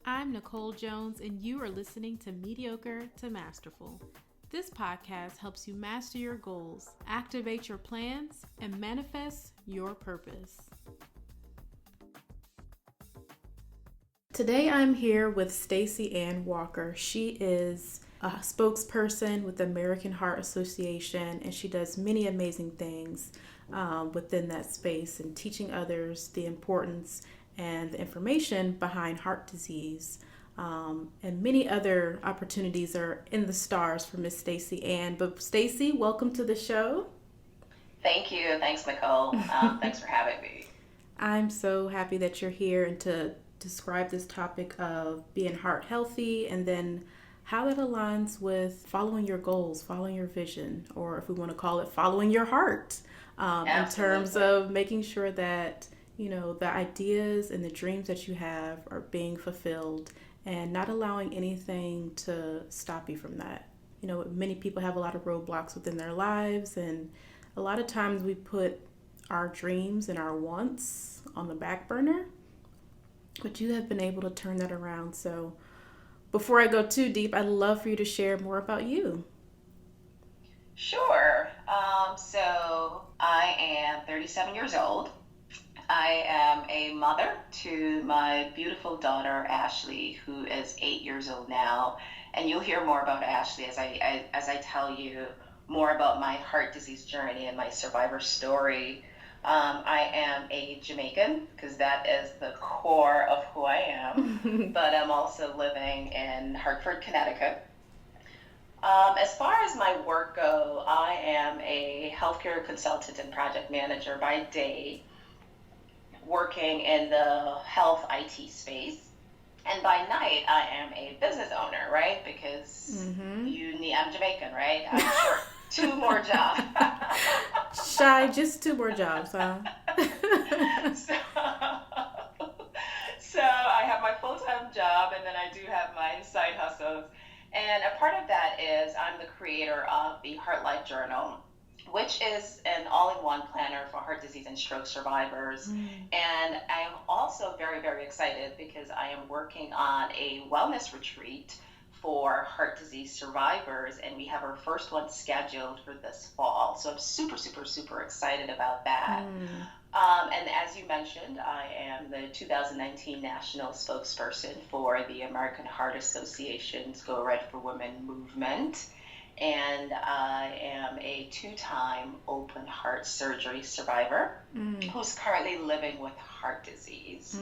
I'm Nicole Jones, and you are listening to Mediocre to Masterful. This podcast helps you master your goals, activate your plans, and manifest your purpose. Today I'm here with Stacey-Ann Walker. She is a spokesperson with the American Heart Association, and she does many amazing things within that space and teaching others the importance and the information behind heart disease. And many other opportunities are in the stars for Miss Stacey-Ann. But Stacey, welcome to the show. Thank you. Thanks, Nicole. Thanks for having me. I'm so happy that you're here and to describe this topic of being heart healthy and then how it aligns with following your goals, following your vision, or if we want to call it following your heart, in terms of making sure that, you know, the ideas and the dreams that you have are being fulfilled and not allowing anything to stop you from that. You know, many people have a lot of roadblocks within their lives, and a lot of times we put our dreams and our wants on the back burner, but you have been able to turn that around. So before I go too deep, I'd love for you to share more about you. Sure. So I am 37 years old. I am a mother to my beautiful daughter, Ashley, who is 8 years old now. And you'll hear more about Ashley as I tell you more about my heart disease journey and my survivor story. I am a Jamaican because that is the core of who I am, but I'm also living in Hartford, Connecticut. As far as my work go, I am a healthcare consultant and project manager by day, working in the health IT space. And by night, I am a business owner, right? Because I'm Jamaican, right? I'm sure 2 more jobs. Shy, just 2 more jobs, huh? So I have my full-time job, and then I do have my side hustles. And a part of that is I'm the creator of the Heart Life Journal, which is an all-in-one planner for heart disease and stroke survivors. And I am also very, very excited because I am working on a wellness retreat for heart disease survivors, and we have our first one scheduled for this fall. So I'm super, super, super excited about that. And as you mentioned, I am the 2019 national spokesperson for the American Heart Association's Go Red for Women movement. And I am a 2-time open heart surgery survivor who's currently living with heart disease.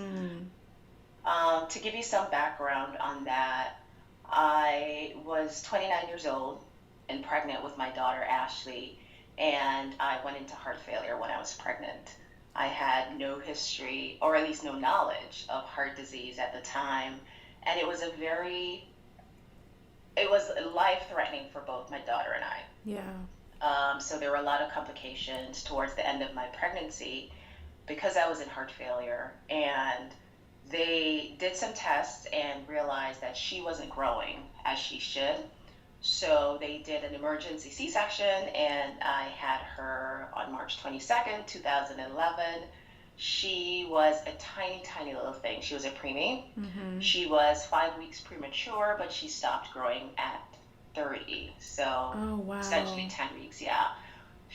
To give you some background on that, I was 29 years old and pregnant with my daughter, Ashley, and I went into heart failure when I was pregnant. I had no history, or at least no knowledge of heart disease at the time, and it was life-threatening for both my daughter and I. Yeah. So there were a lot of complications towards the end of my pregnancy because I was in heart failure, and they did some tests and realized that she wasn't growing as she should. So they did an emergency C-section, and I had her on March 22nd, 2011. She was a tiny, tiny little thing. She was a preemie. She was 5 weeks premature, but she stopped growing at 30. So essentially 10 weeks, yeah.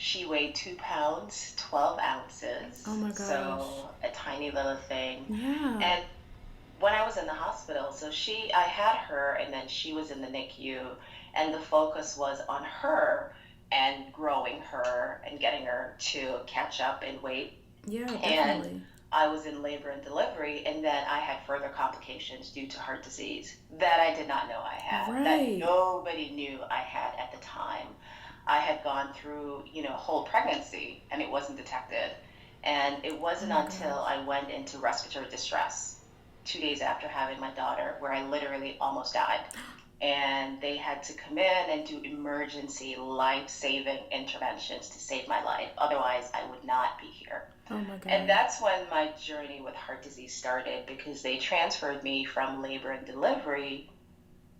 She weighed 2 pounds, 12 ounces. Oh my gosh. So a tiny little thing. Yeah. And when I was in the hospital, I had her, and then she was in the NICU, and the focus was on her and growing her and getting her to catch up in weight. Yeah, definitely. And I was in labor and delivery, and then I had further complications due to heart disease that I did not know I had, that nobody knew I had at the time. I had gone through, a whole pregnancy, and it wasn't detected. And it wasn't until I went into respiratory distress 2 days after having my daughter, where I literally almost died. And they had to come in and do emergency life-saving interventions to save my life. Otherwise, I would not be here. Oh my God. And that's when my journey with heart disease started, because they transferred me from labor and delivery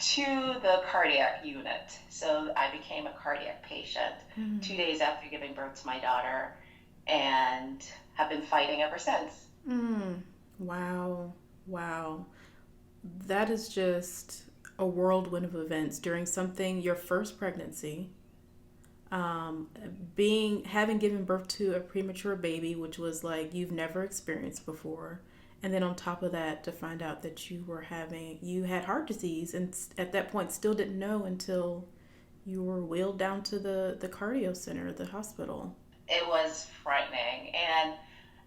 to the cardiac unit. So I became a cardiac patient 2 days after giving birth to my daughter, and have been fighting ever since. Wow. That is just a whirlwind of events during something, your first pregnancy, um, having given birth to a premature baby, which was like you've never experienced before, and then on top of that, to find out that you had heart disease, and at that point still didn't know until you were wheeled down to the cardio center, the hospital. It was frightening. And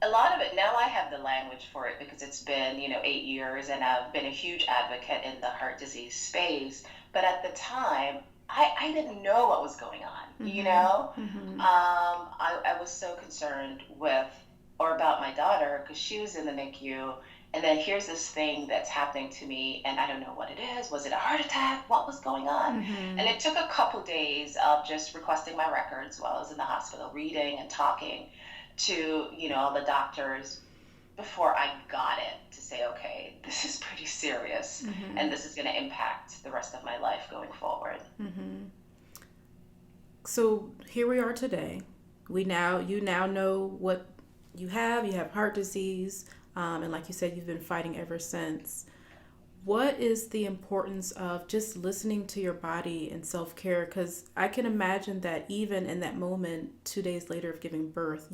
a lot of it, now I have the language for it because it's been, 8 years and I've been a huge advocate in the heart disease space. But at the time, I didn't know what was going on, you Mm-hmm. know? Mm-hmm. I was so concerned with or about my daughter because she was in the NICU. And then here's this thing that's happening to me, and I don't know what it is. Was it a heart attack? What was going on? Mm-hmm. And it took a couple days of just requesting my records while I was in the hospital, reading and talking to, all the doctors before I got it to say, okay, this is pretty serious, Mm-hmm. and this is going to impact the rest of my life going forward. Mm-hmm. So here we are today. You now know what you have. You have heart disease, and like you said, you've been fighting ever since. What is the importance of just listening to your body and self care? Because I can imagine that even in that moment, 2 days later of giving birth,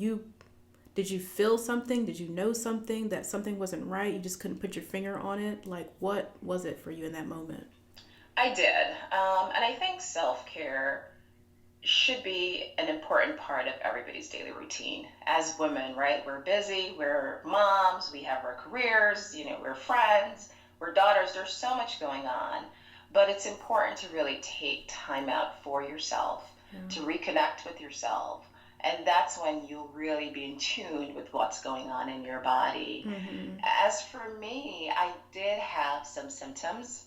did you feel something? Did you know something that something wasn't right? You just couldn't put your finger on it. Like, what was it for you in that moment? I did. And I think self care should be an important part of everybody's daily routine. As women, right? We're busy, we're moms, we have our careers, we're friends, we're daughters. There's so much going on. But it's important to really take time out for yourself, Yeah. to reconnect with yourself. And that's when you'll really be in tune with what's going on in your body. Mm-hmm. As for me, I did have some symptoms.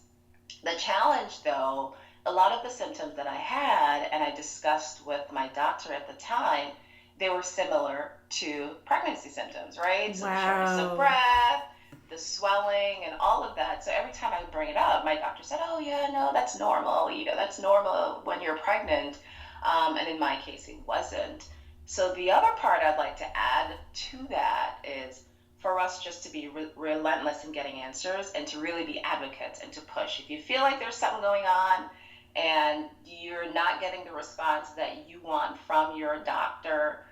The challenge, though, a lot of the symptoms that I had, and I discussed with my doctor at the time, they were similar to pregnancy symptoms, right? So the shortness of Wow. breath, the swelling, and all of that. So every time I would bring it up, my doctor said, "Oh yeah, no, that's normal. That's normal when you're pregnant." And in my case, it wasn't. So the other part I'd like to add to that is for us just to be relentless in getting answers and to really be advocates and to push. If you feel like there's something going on and you're not getting the response that you want from your doctor,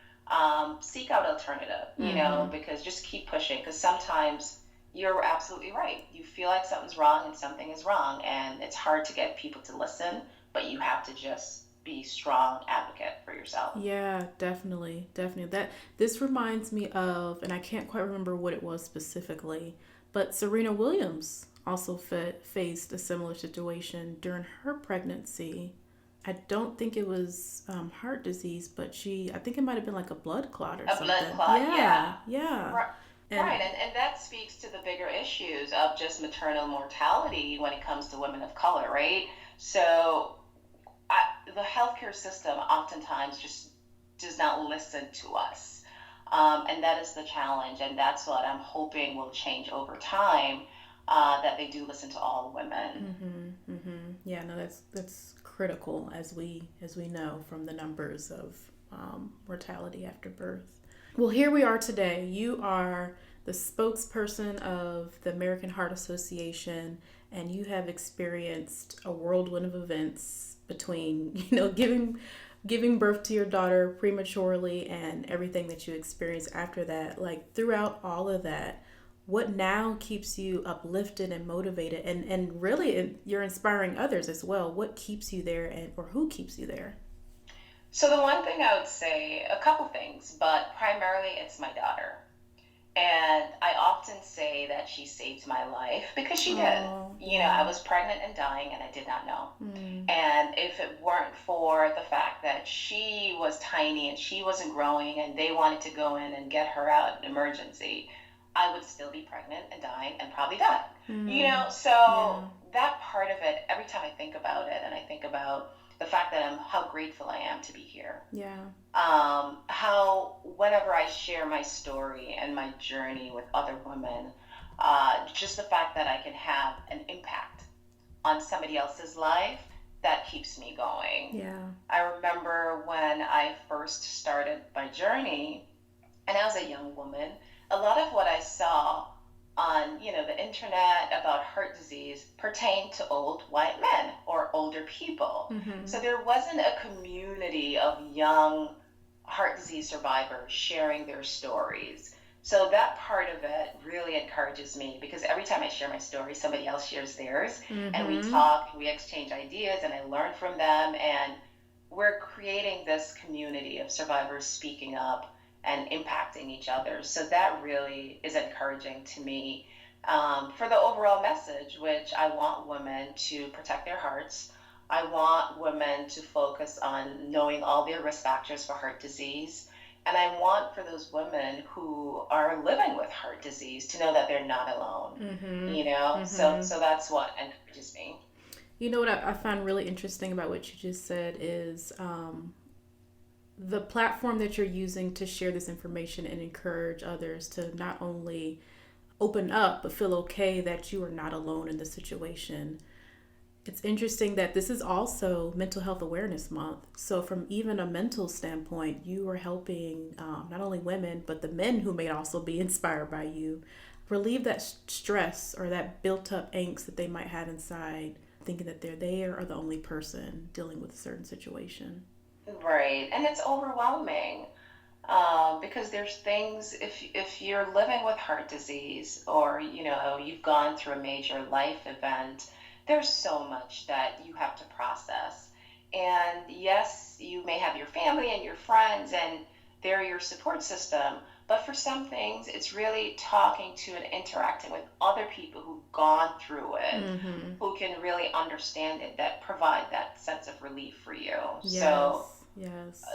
seek out alternative, Mm-hmm. because just keep pushing because sometimes you're absolutely right. You feel like something's wrong and something is wrong, and it's hard to get people to listen, but you have to just be strong advocate for yourself. Yeah, definitely, definitely. That this reminds me of, and I can't quite remember what it was specifically, but Serena Williams also faced a similar situation during her pregnancy. I don't think it was heart disease, but I think it might have been like a blood clot or A blood something. clot, yeah. Yeah, yeah. Right. And Right, and that speaks to the bigger issues of just maternal mortality when it comes to women of color, right? So the healthcare system oftentimes just does not listen to us. And that is the challenge. And that's what I'm hoping will change over time, that they do listen to all women. mm-hmm, mm-hmm. Yeah, no, that's critical as we know from the numbers of mortality after birth. Well, here we are today. You are the spokesperson of the American Heart Association, and you have experienced a whirlwind of events between, giving birth to your daughter prematurely and everything that you experienced after that. Like throughout all of that, what now keeps you uplifted and motivated, and really you're inspiring others as well. What keeps you there, and or who keeps you there? So the one thing I would say, a couple things, but primarily it's my daughter. And I often say that she saved my life because she did. Oh, I yeah. was pregnant and dying and I did not know. Mm, And if it weren't for the fact that she was tiny and she wasn't growing and they wanted to go in and get her out in emergency, I would still be pregnant and dying and probably die. mm, So yeah. that part of it, every time I think about it and I think about the fact that how grateful I am to be here, Yeah. how whenever I share my story and my journey with other women, just the fact that I can have an impact on somebody else's life, that keeps me going. Yeah. I remember when I first started my journey, and I was a young woman, a lot of what I saw on the internet about heart disease disease pertained to old white men or older people. Mm-hmm. So there wasn't a community of young heart disease survivors sharing their stories. So that part of it really encourages me because every time I share my story, somebody else shares theirs, and we Mm-hmm. talk, we exchange ideas, and I learn from them. And we're creating this community of survivors speaking up and impacting each other. So that really is encouraging to me, for the overall message, which I want women to protect their hearts. I want women to focus on knowing all their risk factors for heart disease. And I want for those women who are living with heart disease to know that they're not alone, Mm-hmm. you know? So, Mm-hmm. so that's what encourages me. You know what I find really interesting about what you just said is the platform that you're using to share this information and encourage others to not only open up but feel okay that you are not alone in the situation. It's interesting that this is also Mental Health Awareness Month. So, from even a mental standpoint, you are helping not only women, but the men who may also be inspired by you relieve that stress or that built up angst that they might have inside, thinking that they're there or the only person dealing with a certain situation. Right. And it's overwhelming. Because there's things, if you're living with heart disease or you've gone through a major life event, there's so much that you have to process. And yes, you may have your family and your friends and they're your support system, but for some things it's really talking to and interacting with other people who've gone through it, Mm-hmm. who can really understand it, that provide that sense of relief for you. So Yes. Yes.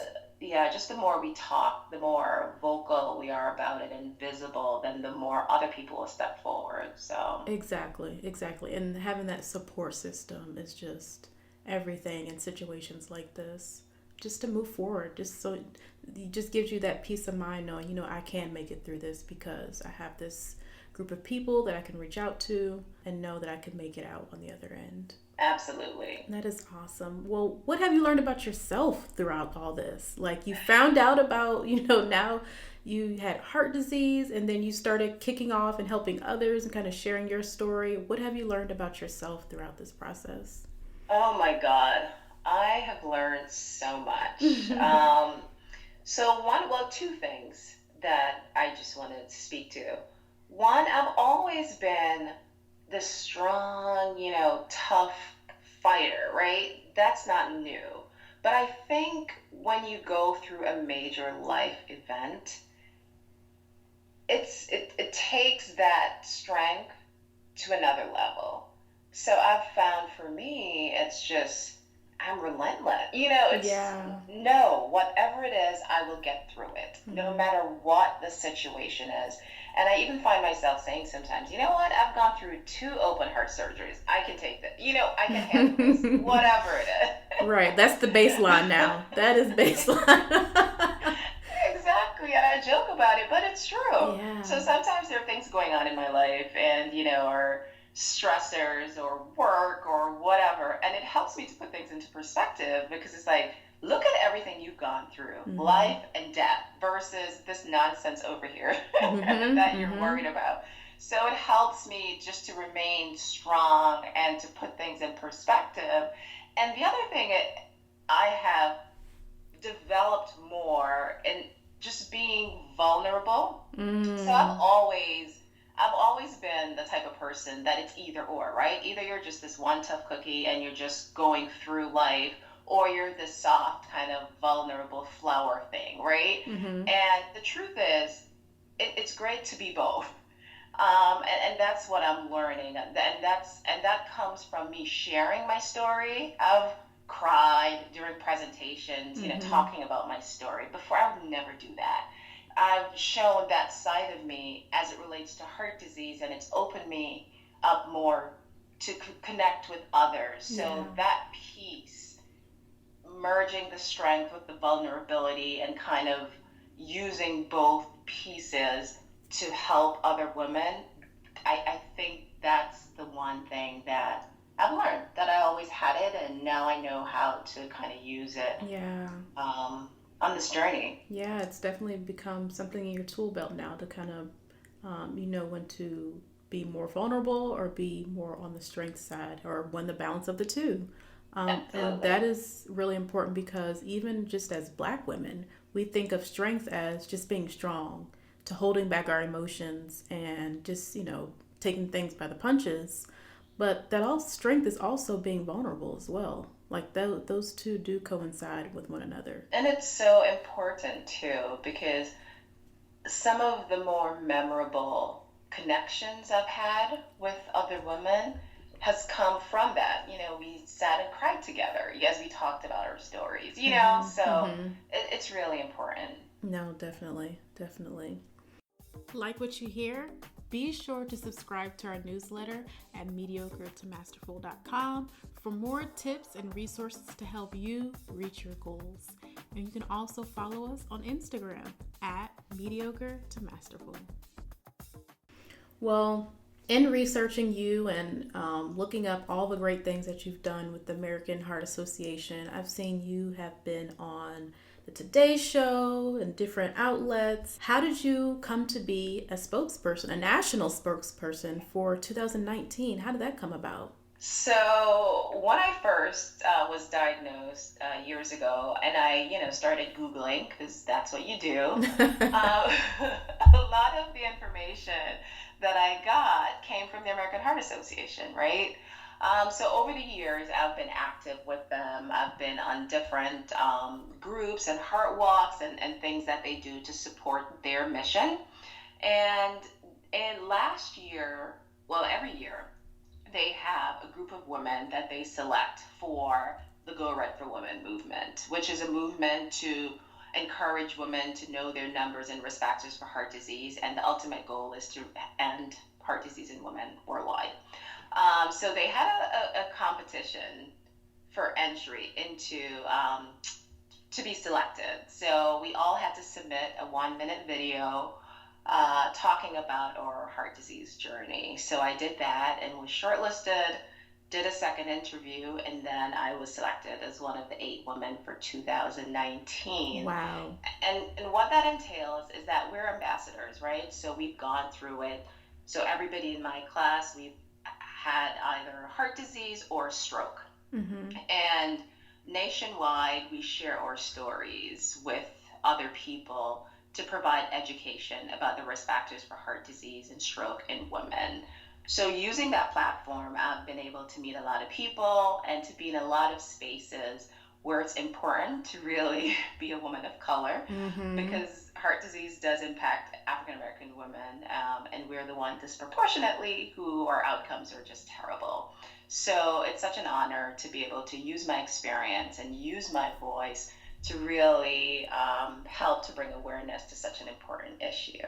yeah, just the more we talk, the more vocal we are about it and visible, then the more other people will step forward. So, Exactly. Exactly. And having that support system is just everything in situations like this. Just to move forward, just so it just gives you that peace of mind knowing, I can make it through this because I have this group of people that I can reach out to and know that I can make it out on the other end. absolutely. That is awesome. Well, what have you learned about yourself throughout all this? Like you found out about, now you had heart disease and then you started kicking off and helping others and kind of sharing your story. What have you learned about yourself throughout this process? Oh my God. I have learned so much. Well, two things that I just wanted to speak to. One, I've always been the strong, tough fighter, right? That's not new. But I think when you go through a major life event, it takes that strength to another level. So I've found for me, it's just I'm relentless. It's Yeah. no, whatever it is, I will get through it, no Mm-hmm. matter what the situation is. And I even find myself saying sometimes, you know what, I've gone through two open heart surgeries. I can take that. I can handle this, whatever it Right. That's the baseline now. That is is. baseline. Exactly, and I joke about it, but it's true. Yeah. So sometimes there are things going on in my life, and or stressors or work or whatever, and it helps me to put things into perspective because it's like, look at everything you've gone through, Mm-hmm. life and death, versus this nonsense over here Mm-hmm. that you're Mm-hmm. worried about. So it helps me just to remain strong and to put things in perspective. And the other thing I have developed more in just being vulnerable. So Mm. I've always been the type of person that it's either or, right? Either you're just this one tough cookie and you're just going through life, or you're this soft kind of vulnerable flower thing, right? Mm-hmm. And the truth is, it's great to be both. And that's what I'm learning, and that comes from me sharing my story. I've cried during presentations, Mm-hmm. talking about my story. Before, I would never do that. I've shown that side of me as it relates to heart disease, and it's opened me up more to connect with others. Yeah. So that piece, merging the strength with the vulnerability and kind of using both pieces to help other women, I think that's the one thing that I've learned, that I always had it, and now I know how to kind of use it, Yeah. on this journey. Yeah, it's definitely become something in your tool belt now to kind of, you know when to be more vulnerable or be more on the strength side, or one the balance of the two. And that Absolutely. is really important because even just as Black women, we think of strength as just being strong, to holding back our emotions and just, taking things by the punches. But that all strength is also being vulnerable as well. Like those two do coincide with one another. And it's so important too, because some of the more memorable connections I've had with other women has come from that. We sat and cried together as we talked about our stories, so it's really important. No, definitely, definitely. Like what you hear? Be sure to subscribe to our newsletter at mediocre-to-masterful.com for more tips and resources to help you reach your goals. And you can also follow us on Instagram at mediocre-to-masterful. Well, in researching you and looking up all the great things that you've done with the American Heart Association, I've seen you have been on the Today Show and different outlets. How did you come to be a spokesperson, a national spokesperson for 2019? How did that come about? So when I first was diagnosed years ago, and I, started Googling because that's what you do, a lot of the information that I got came from the American Heart Association, right? So over the years, I've been active with them. I've been on different groups and heart walks and things that they do to support their mission. And last year, well, every year, they have a group of women that they select for the Go Red for Women movement, which is a movement to encourage women to know their numbers and risk factors for heart disease. And the ultimate goal is to end heart disease in women worldwide. So they had a competition for entry into to be selected. So we all had to submit a 1-minute video talking about our heart disease journey. So I did that and was shortlisted, did a second interview, and then I was selected as one of the 8 women for 2019. Wow. And what that entails is that we're ambassadors, right? So we've gone through it. So everybody in my class, we've had either heart disease or stroke. And nationwide, we share our stories with other people to provide education about the risk factors for heart disease and stroke in women. So using that platform, I've been able to meet a lot of people and to be in a lot of spaces where it's important to really be a woman of color, because heart disease does impact African American women, and we're the one disproportionately who our outcomes are just terrible. So it's such an honor to be able to use my experience and use my voice to really help to bring awareness to such an important issue.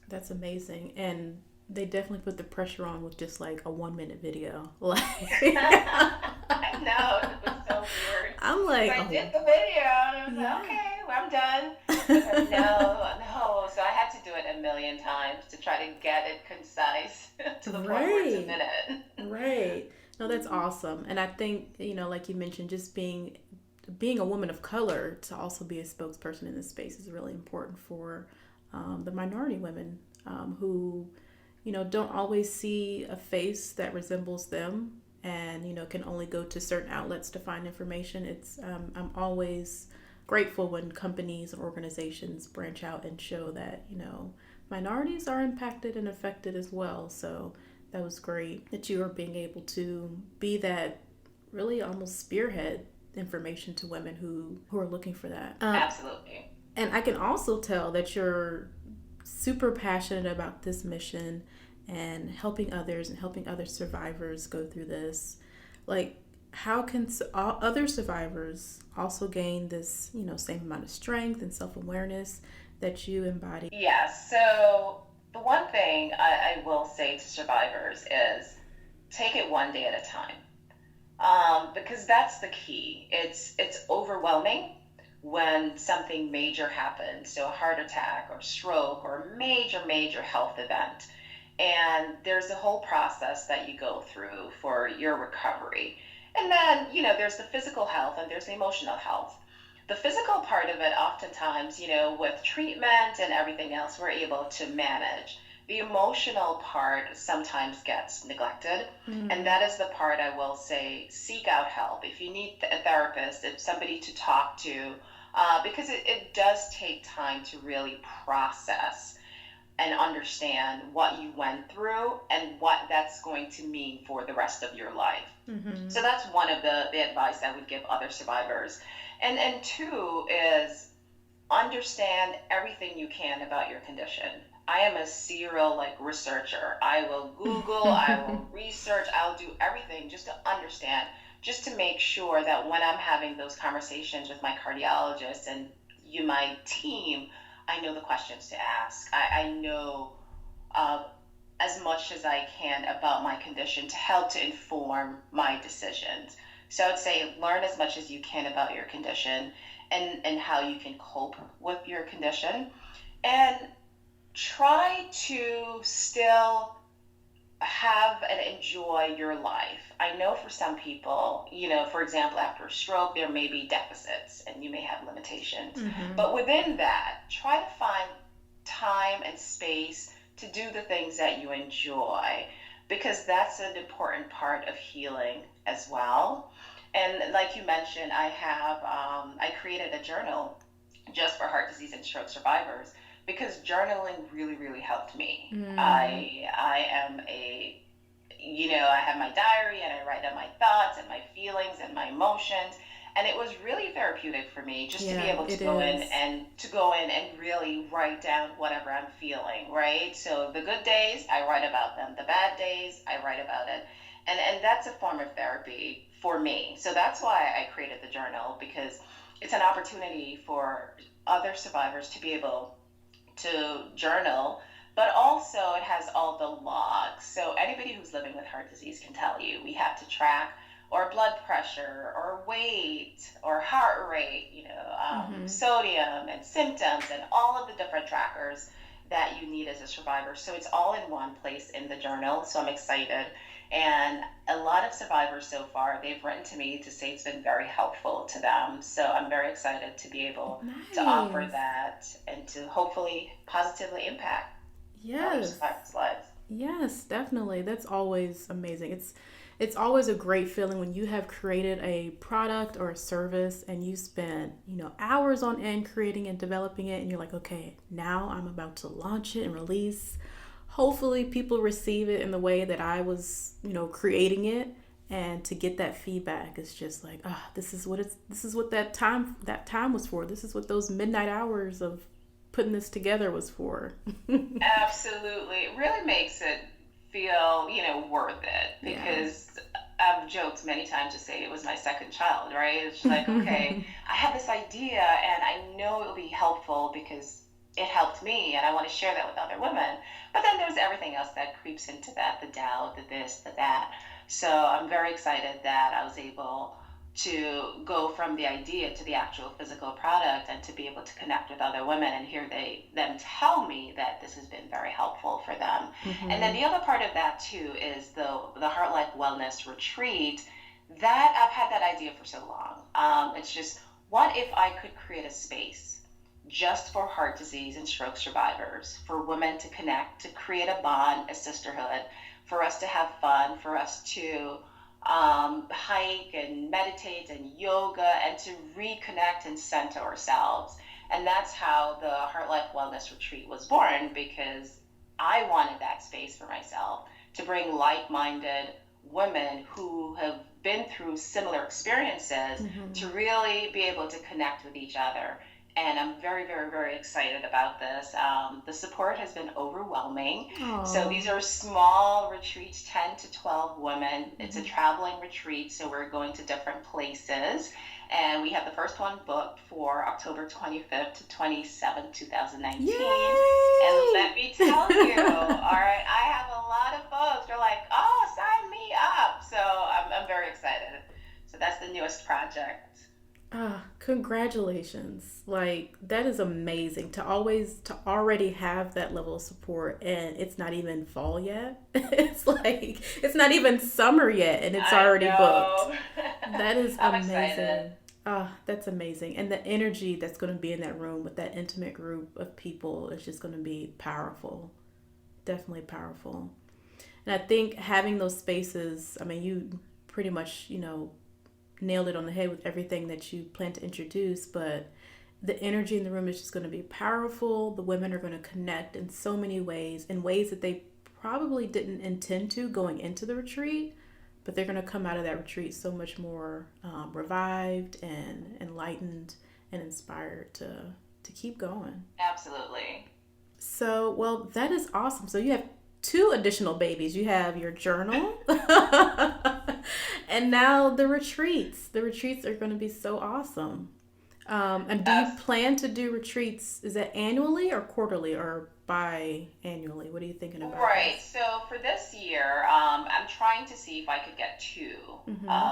That's amazing. And they definitely put the pressure on with just like a 1-minute video. Like I know, it was so weird. I'm like, I did the video and I was like, okay, well, I'm done. No. So I had to do it a million times to try to get it concise to the point where it's a minute. Right. No, that's awesome. And I think, like you mentioned, just being a woman of color to also be a spokesperson in this space is really important for the minority women who, don't always see a face that resembles them and, can only go to certain outlets to find information. I'm always grateful when companies and organizations branch out and show that, minorities are impacted and affected as well. So that was great that you are being able to be that really almost spearhead information to women who are looking for that. Absolutely. And I can also tell that you're super passionate about this mission and helping others and helping other survivors go through this. Like, how can other survivors also gain this, same amount of strength and self-awareness that you embody? Yes. So the one thing I will say to survivors is take it one day at a time. Because that's the key. It's overwhelming when something major happens, so a heart attack or stroke or a major health event. And there's a whole process that you go through for your recovery. And then, there's the physical health and there's the emotional health. The physical part of it, oftentimes, with treatment and everything else, we're able to manage. The emotional part sometimes gets neglected. And Mm. that is the part I will say seek out help. If you need a therapist, if somebody to talk to, because it does take time to really process and understand what you went through and what that's going to mean for the rest of your life. So Mm-hmm. that's one of the advice I would give other survivors. And two is understand everything you can about your condition. I am a serial like researcher. I will Google, I will research, I'll do everything just to understand, just to make sure that when I'm having those conversations with my cardiologist and you, my team, I know the questions to ask. I know uh, as much as I can about my condition to help to inform my decisions. So I would say learn as much as you can about your condition and how you can cope with your condition. And try to still have and enjoy your life. I know for some people, for example, after a stroke, there may be deficits and you may have limitations. Mm-hmm. But within that, try to find time and space to do the things that you enjoy because that's an important part of healing as well. And like you mentioned, I created a journal just for heart disease and stroke survivors because journaling really, really helped me. Mm. I am a, I have my diary and I write down my thoughts and my feelings and my emotions. And it was really therapeutic for me just to be Yeah, able to it go in is. and really write down whatever I'm feeling, right? So the good days, I write about them. The bad days, I write about it. And that's a form of therapy for me. So that's why I created the journal because it's an opportunity for other survivors to be able to journal, but also it has all the logs. So anybody who's living with heart disease can tell you we have to track or blood pressure or weight or heart rate, Mm-hmm. sodium and symptoms and all of the different trackers that you need as a survivor. So it's all in one place in the journal. So I'm excited. And a lot of survivors so far, they've written to me to say it's been very helpful to them. So I'm very excited to be able to offer Nice. that and to hopefully positively impact other Yes. survivors' lives. Yes, definitely. That's always amazing. It's always a great feeling when you have created a product or a service and you spend, hours on end creating and developing it and you're like, "Okay, now I'm about to launch it and release. Hopefully people receive it in the way that I was, creating it." And to get that feedback is just like, this is what that time was for. This is what those midnight hours of putting this together was for. Absolutely. It really makes it feel, worth it Yeah. because I've joked many times to say it was my second child, right? It's like, okay, I have this idea and I know it will be helpful because it helped me and I want to share that with other women. But then there's everything else that creeps into that, the doubt, the this, the that. So I'm very excited that I was able to go from the idea to the actual physical product and to be able to connect with other women and hear them tell me that this has been very helpful for them. And then Mm-hmm. the other part of that too is the Heart Life Wellness Retreat. That I've had that idea for so long. It's just what if I could create a space just for heart disease and stroke survivors, for women to connect, to create a bond, a sisterhood, for us to have fun, for us to hike and meditate and yoga and to reconnect and center ourselves. And that's how the Heart Life Wellness Retreat was born because I wanted that space for myself to bring like minded women who have been through similar experiences Mm-hmm. to really be able to connect with each other. And I'm very, very, very excited about this. The support has been overwhelming. So Oh. these are small retreats, 10 to 12 women. It's a Mm-hmm. traveling retreat, so we're going to different places. And we have the first one booked for October 25th to 27th, 2019. And Yay! let me tell you, all right, I have a lot of folks. They're like, oh, sign me up. So I'm very excited. So that's the newest project. Congratulations. Like that is amazing to already have that level of support and it's not even fall yet. It's like it's not even summer yet and it's I already booked. know. That is I'm excited. amazing. That's amazing. And the energy that's going to be in that room with that intimate group of people is just going to be powerful. Definitely powerful. And I think having those spaces, I mean, you pretty much, nailed it on the head with everything that you plan to introduce, but the energy in the room is just going to be powerful. The women are going to connect in so many ways, in ways that they probably didn't intend to going into the retreat, but they're going to come out of that retreat so much more revived and enlightened and inspired to keep going. Absolutely. So, well, that is awesome. So you have two additional babies. You have your journal and now the retreats. The retreats are going to be so awesome. And do you plan to do retreats? Is that annually or quarterly or bi-annually? What are you thinking about? Right. This? So for this year, I'm trying to see if I could get two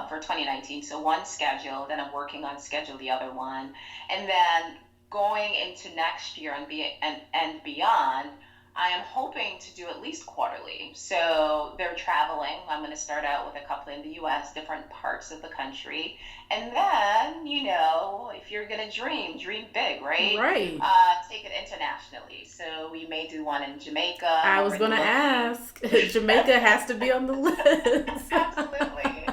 for 2019. So one scheduled, and I'm working on schedule the other one, and then going into next year and beyond, I am hoping to do at least quarterly. So they're traveling. I'm going to start out with a couple in the U.S., different parts of the country. And then, if you're going to dream big, right? Right. Take it internationally. So we may do one in Jamaica. I was going to ask. Jamaica has to be on the list. Absolutely.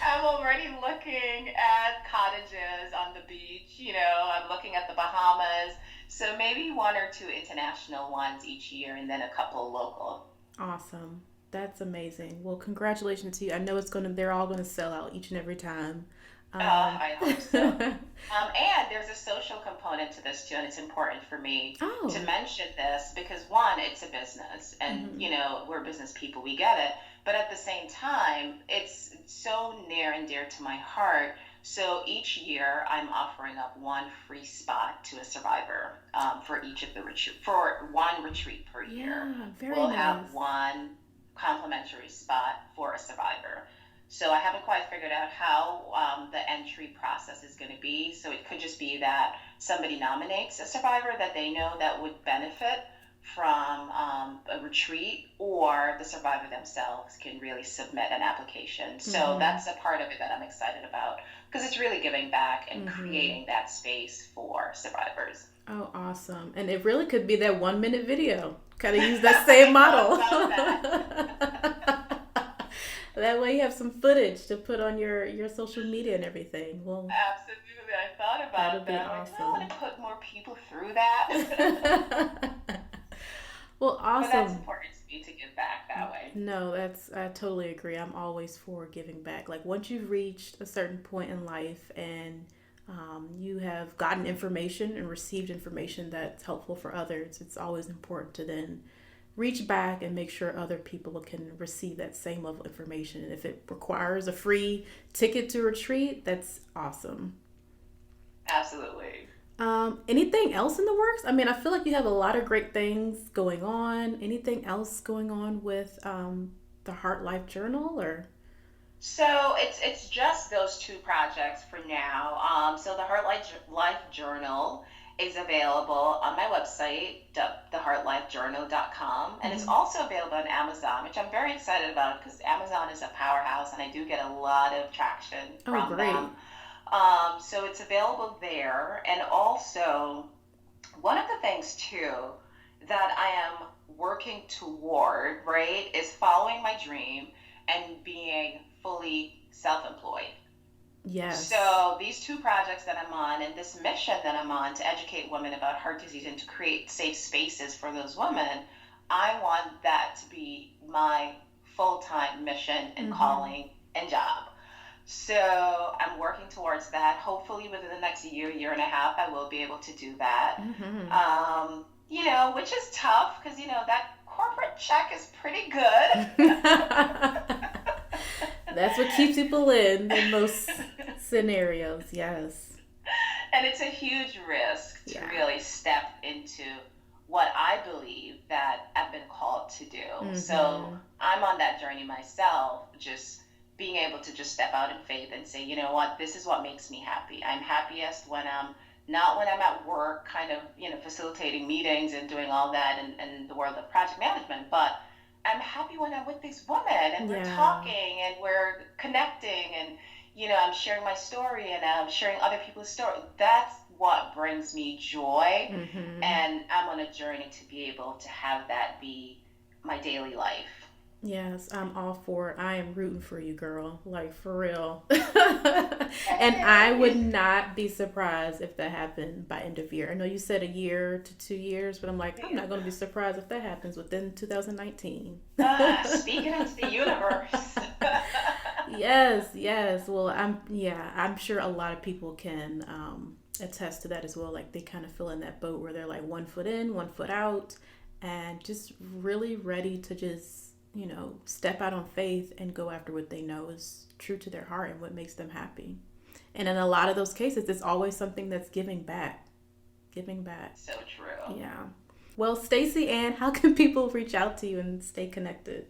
I'm already looking at cottages on the beach. I'm looking at the Bahamas. So maybe one or two international ones each year and then a couple local. Awesome. That's amazing. Well, congratulations to you. I know they're all going to sell out each and every time. I hope so. And there's a social component to this too, and it's important for me to mention this because one, it's a business and, we're business people, we get it. But at the same time, it's so near and dear to my heart. So each year I'm offering up one free spot to a survivor for each of the for one retreat per year. We'll have one complimentary spot for a survivor. So I haven't quite figured out how the entry process is going to be. So it could just be that somebody nominates a survivor that they know that would benefit from a retreat, or the survivor themselves can really submit an application. So that's a part of it that I'm excited about because it's really giving back and creating that space for survivors. Oh, awesome. And it really could be that 1 minute video. Kind of use that same model. That way you have some footage to put on your social media and everything. Well, absolutely. I thought about that. Awesome. I want to put more people through that. Well, awesome. But that's important to me to give back that way. No, I totally agree. I'm always for giving back. Like once you've reached a certain point in life and you have gotten information and received information that's helpful for others, it's always important to then reach back and make sure other people can receive that same level of information. And if it requires a free ticket to retreat, that's awesome. Absolutely. Anything else in the works? I mean, I feel like you have a lot of great things going on. Anything else going on with the Heart Life Journal or? So it's just those two projects for now. So the Heart Life Journal is available on my website, theheartlifejournal.com, and it's also available on Amazon, which I'm very excited about because Amazon is a powerhouse and I do get a lot of traction from them. So it's available there. And also, one of the things too that I am working toward, right, is following my dream and being fully self-employed. Yes. So these two projects that I'm on and this mission that I'm on to educate women about heart disease and to create safe spaces for those women, I want that to be my full-time mission and calling and job. So I'm working towards that. Hopefully within the next year and a half, I will be able to do that. Which is tough because, that corporate check is pretty good. That's what keeps people in most scenarios, yes. And it's a huge risk to really step into what I believe that I've been called to do. So I'm on that journey myself, just being able to just step out in faith and say, you know what, this is what makes me happy. I'm happiest when I'm not when I'm at work, kind of, facilitating meetings and doing all that in the world of project management, but I'm happy when I'm with these women and we're talking and we're connecting and, I'm sharing my story and I'm sharing other people's story. That's what brings me joy. And I'm on a journey to be able to have that be my daily life. Yes, I'm all for it. I am rooting for you, girl. Like, for real. And I would Hey. not be surprised if that happened by end of year. I know you said a year to 2 years, but I'm like, I'm not going to be surprised if that happens within 2019. Speaking into the universe. Yes, yes. Well, I'm sure a lot of people can attest to that as well. Like, they kind of feel in that boat where they're like 1 foot in, 1 foot out, and just really ready to just, step out on faith and go after what they know is true to their heart and what makes them happy. And in a lot of those cases, it's always something that's giving back. Giving back. So true. Yeah. Well, Stacey-Ann, how can people reach out to you and stay connected?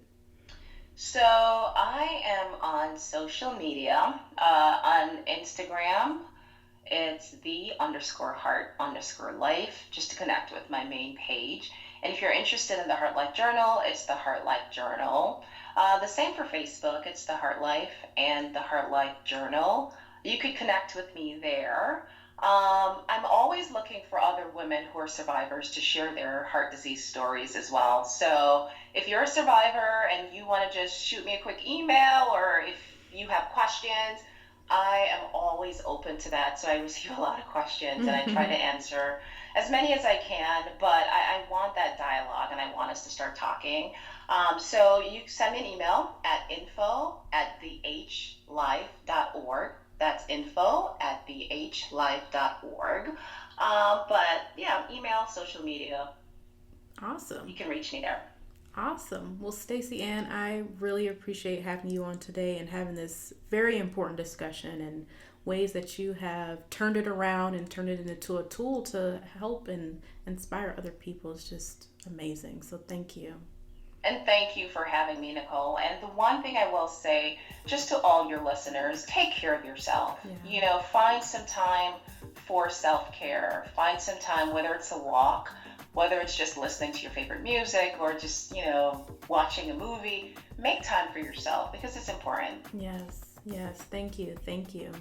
So I am on social media, on Instagram. It's the underscore heart underscore life, just to connect with my main page. And if you're interested in the Heart Life Journal, it's the Heart Life Journal. The same for Facebook, it's the Heart Life and the Heart Life Journal. You could connect with me there. I'm always looking for other women who are survivors to share their heart disease stories as well. So if you're a survivor and you want to just shoot me a quick email, or if you have questions, I am always open to that. So I receive a lot of questions and I try to answer as many as I can, but I want that dialogue and I want us to start talking. So you send me an email at info@thehlife.org. That's info@thehlife.org. But yeah, email, social media, Awesome. you can reach me there. Awesome. Well, Stacey-Ann, I really appreciate having you on today and having this very important discussion and ways that you have turned it around and turned it into a tool to help and inspire other people. It's just amazing. So thank you. And thank you for having me, Nicole. And the one thing I will say, just to all your listeners, take care of yourself. Yeah. Find some time for self-care. Find some time, whether it's a walk, whether it's just listening to your favorite music or just, watching a movie. Make time for yourself because it's important. Yes. Yes. Thank you. Thank you.